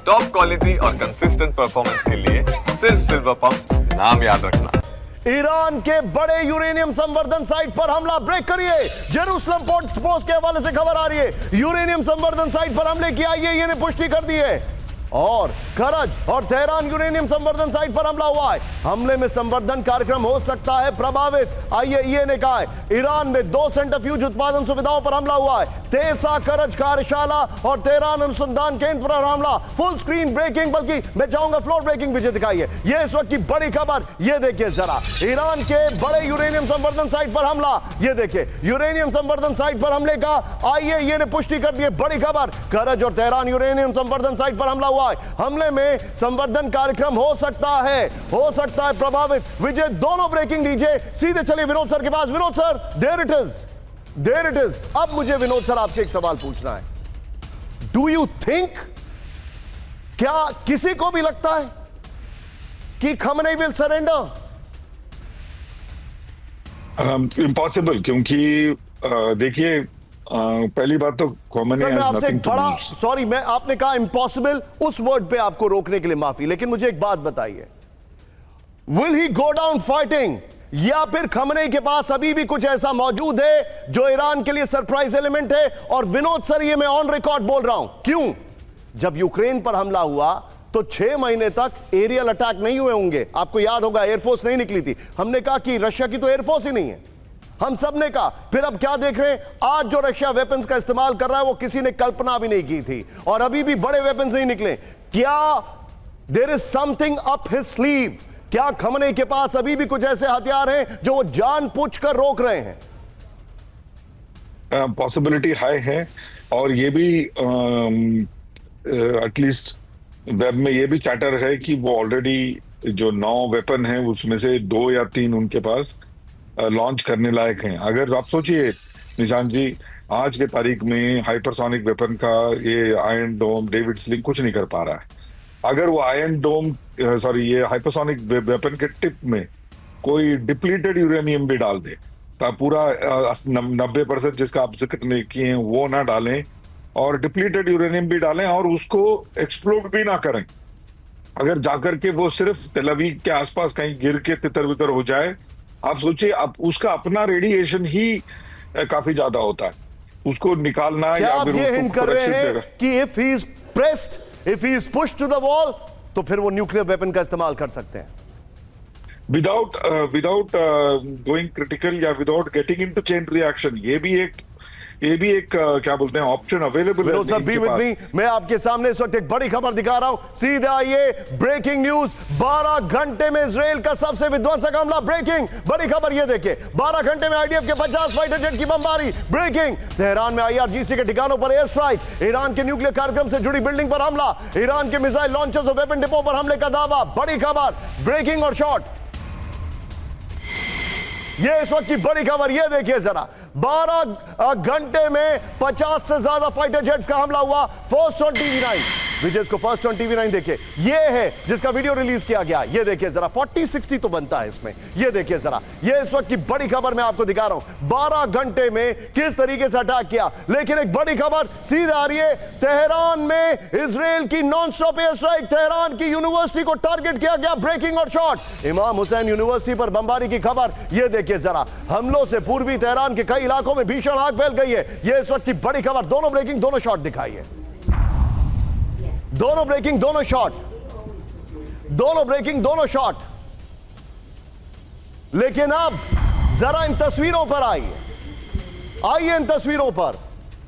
Top quality और consistent performance के लिए सिर्फ सिल्वर पंप नाम याद रखना। ईरान के बड़े यूरेनियम संवर्धन साइट पर हमला, ब्रेक करिए। जेरूसलम पोस्ट के हवाले से खबर आ रही है, यूरेनियम संवर्धन साइट पर हमले की आईएईए ने पुष्टि कर दी है। और करज और तेहरान यूरेनियम संवर्धन साइट पर हमला हुआ है। हमले में संवर्धन कार्यक्रम हो सकता है प्रभावित, आईएईए ने कहा है। ईरान में 2 सेंट्रीफ्यूज उत्पादन सुविधाओं पर हमला हुआ है। तेसा करज कार्यशाला और तेहरान अनुसंधान केंद्र पर हमला, फुल स्क्रीन ब्रेकिंग, बल्कि मैं चाहूंगा फ्लोर ब्रेकिंग भी दिखाई है। यह इस वक्त की बड़ी खबर, यह देखिए जरा, ईरान के बड़े यूरेनियम संवर्धन साइट पर हमला। यह देखिए यूरेनियम संवर्धन साइट पर हमले का आईएईए ने पुष्टि कर दी है। बड़ी खबर, करज और तेहरान यूरेनियम संवर्धन साइट पर हमला हुआ। हमले में संवर्धन कार्यक्रम हो सकता है प्रभावित। विजय, दोनों ब्रेकिंग लीजिए, सीधे चलिए विनोद सर के पास। Vinod sir, there it is. अब मुझे विनोद सर आपसे एक सवाल पूछना है। डू यू थिंक, क्या किसी को भी लगता है कि खमनेई विल सरेंडर? इम्पॉसिबल, क्योंकि देखिए, पहली बात तो सर, मैं आपसे एक बड़ा सॉरी, मैं आपने कहा इम्पॉसिबल, उस वर्ड पे आपको रोकने के लिए माफी, लेकिन मुझे एक बात बताइए, will he go down fighting, या फिर खमनेई के पास अभी भी कुछ ऐसा मौजूद है जो ईरान के लिए सरप्राइज एलिमेंट है? और विनोद सर, ये मैं ऑन रिकॉर्ड बोल रहा हूं, क्यों? जब यूक्रेन पर हमला हुआ तो 6 महीने तक एरियल अटैक नहीं हुए होंगे, आपको याद होगा, एयरफोर्स नहीं निकली थी। हमने कहा कि रशिया की तो एयरफोर्स ही नहीं है, हम सब ने कहा। फिर अब क्या देख रहे हैं, आज जो रशिया वेपन्स का इस्तेमाल कर रहा है वो किसी ने कल्पना भी नहीं की थी, और अभी भी बड़े वेपन्स नहीं निकले। क्या there is something up his sleeve? क्या खमनेई के पास अभी भी कुछ ऐसे हथियार हैं जो वो जानबूझकर रोक रहे हैं? पॉसिबिलिटी हाई है, और ये भी एटलीस्ट वेब में ये भी चैटर है कि वो ऑलरेडी जो 9 वेपन है उसमें से 2 या 3 उनके पास लॉन्च करने लायक हैं। अगर आप सोचिए निशांत जी, आज के तारीख में हाइपरसोनिक वेपन का ये आयरन डोम, डेविड स्लिंग कुछ नहीं कर पा रहा है। अगर वो आयरन डोम ये हाइपरसोनिक वेपन के टिप में कोई डिप्लीटेड यूरेनियम भी डाल दे, तो पूरा 90% जिसका आप जिक्र किए हैं वो ना डालें, और डिप्लीटेड यूरेनियम भी डालें और उसको एक्सप्लोड भी ना करें। अगर जाकर के वो सिर्फ तेल अवीव के आसपास कहीं गिर के तितर बितर हो जाए, आप सोचिए, अब उसका अपना रेडिएशन ही काफी ज्यादा होता है, उसको निकालना। क्या या आप फिर ये हिंट कर रहे हैं देगा कि if he is pressed, if he is pushed to the wall, तो फिर वो न्यूक्लियर वेपन का इस्तेमाल कर सकते हैं विदाउट गोइंग क्रिटिकल, या without getting into chain reaction? ये भी एक क्या बोलते हैं, ऑप्शन अवेलेबल है। सर, बी विद मी, मैं आपके सामने इस वक्त एक बड़ी खबर दिखा रहा हूं, सीधे आइए, ब्रेकिंग न्यूज। 12 घंटे में इजराइल का सबसे विध्वंसक हमला, ब्रेकिंग, बड़ी खबर, ये देखिए, 12 घंटे में आईडीएफ के 50 फाइटर जेट की बमबारी, ब्रेकिंग। तेहरान में आईआरजीसी के ठिकानों पर एयर स्ट्राइक, ईरान के न्यूक्लियर कार्यक्रम से जुड़ी बिल्डिंग पर हमला, ईरान के मिसाइल लॉन्चर्स और वेपन डिपो पर हमले का दावा, बड़ी खबर, ब्रेकिंग और शॉट। ये इस वक्त की बड़ी खबर, ये देखिए जरा, 12 घंटे में 50 से ज्यादा फाइटर जेट्स का हमला हुआ। फर्स्ट ऑन टीवी9, विजय इसको फर्स्ट ऑन टीवी9 देखिए, ये है जिसका वीडियो रिलीज किया गया। ये देखिए जरा, 40-60 तो बनता है इसमें। ये देखिए जरा, ये इस वक्त की बड़ी खबर मैं आपको दिखा रहा हूं, 12 घंटे में किस तरीके से अटैक किया। लेकिन एक बड़ी खबर सीधे आ रही है, तेहरान में इजराइल की non stop air strike, Tehran की यूनिवर्सिटी को टारगेट किया गया, ब्रेकिंग और शॉट। इमाम हुसैन यूनिवर्सिटी पर बमबारी की खबर, ये देखिए जरा, हमलों से पूर्वी तेहरान के कई इलाकों में भीषण आग फैल गई है। ये इस वक्त की बड़ी खबर, दोनों ब्रेकिंग, दोनों शॉट दिखाई है, दोनों ब्रेकिंग, दोनों शॉट, दोनों ब्रेकिंग, दोनों शॉट। लेकिन अब जरा इन तस्वीरों पर आइए इन तस्वीरों पर।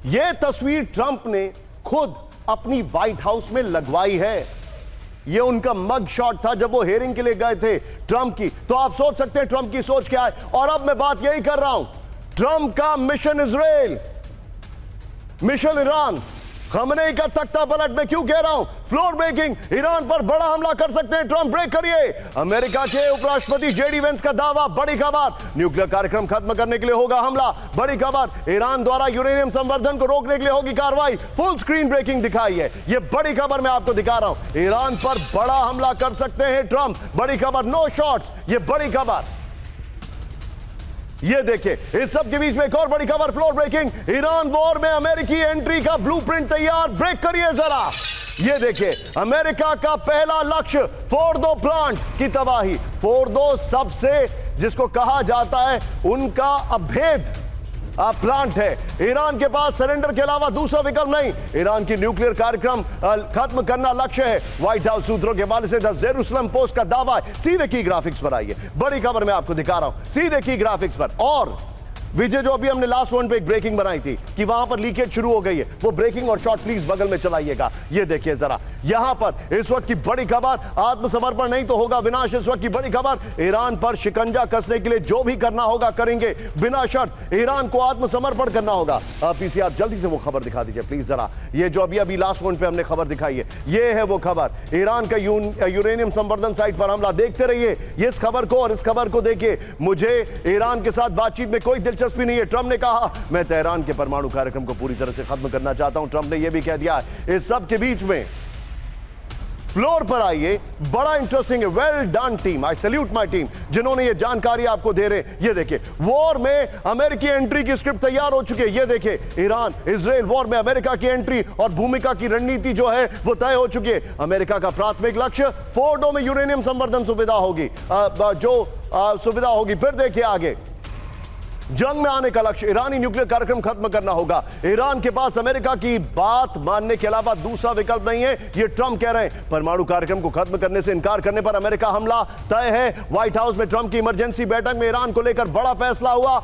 यह तस्वीर ट्रंप ने खुद अपनी व्हाइट हाउस में लगवाई है। यह उनका मग शॉट था जब वो हेयरिंग के लिए गए थे ट्रंप की। तो आप सोच सकते हैं ट्रंप की सोच क्या है। और अब मैं बात यही कर रहा हूं, ट्रंप का mission Israel, mission Iran. Khamenei का तख्ता पलट, मैं क्यों कह रहा हूं, फ्लोर ब्रेकिंग, ईरान पर बड़ा हमला कर सकते हैं ट्रंप, ब्रेक करिए। अमेरिका के उपराष्ट्रपति जेडी वेंस का दावा, बड़ी खबर, न्यूक्लियर कार्यक्रम खत्म करने के लिए होगा हमला, बड़ी खबर, ईरान द्वारा यूरेनियम संवर्धन को रोकने के लिए होगी कार्रवाई, फुल स्क्रीन ब्रेकिंग दिखाई है। यह बड़ी खबर मैं आपको दिखा रहा हूं, ईरान पर बड़ा हमला कर सकते हैं ट्रंप, बड़ी खबर, नो शॉट्स, यह बड़ी खबर। ये देखिए, इस सब के बीच में एक और बड़ी खबर, फ्लोर ब्रेकिंग, ईरान वॉर में अमेरिकी एंट्री का ब्लूप्रिंट तैयार, ब्रेक करिए जरा। ये देखिए, अमेरिका का पहला लक्ष्य फोर्डो प्लांट की तबाही। फोर्डो सबसे जिसको कहा जाता है उनका अभेद प्लांट है। ईरान के पास सरेंडर के अलावा दूसरा विकल्प नहीं। ईरान की न्यूक्लियर कार्यक्रम खत्म करना लक्ष्य है। व्हाइट हाउस सूत्रों के हवाले से द जेरूसलम पोस्ट का दावा है। सीधे की ग्राफिक्स पर आइए, बड़ी खबर मैं आपको दिखा रहा हूं, सीधे की ग्राफिक्स पर। और विजय, जो अभी हमने लास्ट वन पे एक ब्रेकिंग बनाई थी कि वहां पर लीकेज शुरू हो गई है, वो ब्रेकिंग और शॉट प्लीज बगल में चलाइएगा। ये देखिए जरा, यहां पर इस वक्त की बड़ी खबर, आत्मसमर्पण नहीं तो होगा विनाश। इस वक्त की बड़ी खबर, ईरान पर शिकंजा कसने के लिए जो भी करना होगा करेंगे, बिना शर्त ईरान को आत्मसमर्पण करना होगा। पीसीआर जल्दी से वो खबर दिखा दीजिए प्लीज जरा। ये जो अभी अभी लास्ट वन पे हमने खबर दिखाई है, ये है वो खबर। ईरान का यूरेनियम संवर्धन साइट पर हमला। देखते रहिए इस खबर को और इस खबर को देखिए। मुझे ईरान के साथ बातचीत में कोई दिलचस्पी नहीं है। ट्रंप ने कहा मैं तेहरान के परमाणु कार्यक्रम को पूरी तरह से खत्म करना चाहता हूं। ट्रंप ने यह भी कह दिया। इस सब के बीच में फ्लोर पर आइए, बड़ा इंटरेस्टिंग है। Well done team, I salute my team जिन्होंने ये जानकारी आपको दे रहे। ये देखिए, वॉर में अमेरिकी एंट्री की स्क्रिप्ट तैयार हो चुकी है। ये देखिए, ईरान इजराइल वॉर में अमेरिका की एंट्री और भूमिका की रणनीति जो है वो तय हो चुकी है। अमेरिका का प्राथमिक लक्ष्य फोर्डो में यूरेनियम संवर्धन सुविधा होगी, सुविधा होगी। फिर देखिए आगे, जंग में आने का लक्ष्य, ईरानी न्यूक्लियर कार्यक्रम खत्म करना होगा। ईरान के पास अमेरिका की बात मानने के अलावा दूसरा विकल्प नहीं है, ये ट्रंप कह रहे हैं। परमाणु कार्यक्रम को खत्म करने से इनकार करने पर अमेरिका हमला तय है। व्हाइट हाउस में ट्रंप की इमरजेंसी बैठक में ईरान को लेकर बड़ा फैसला हुआ।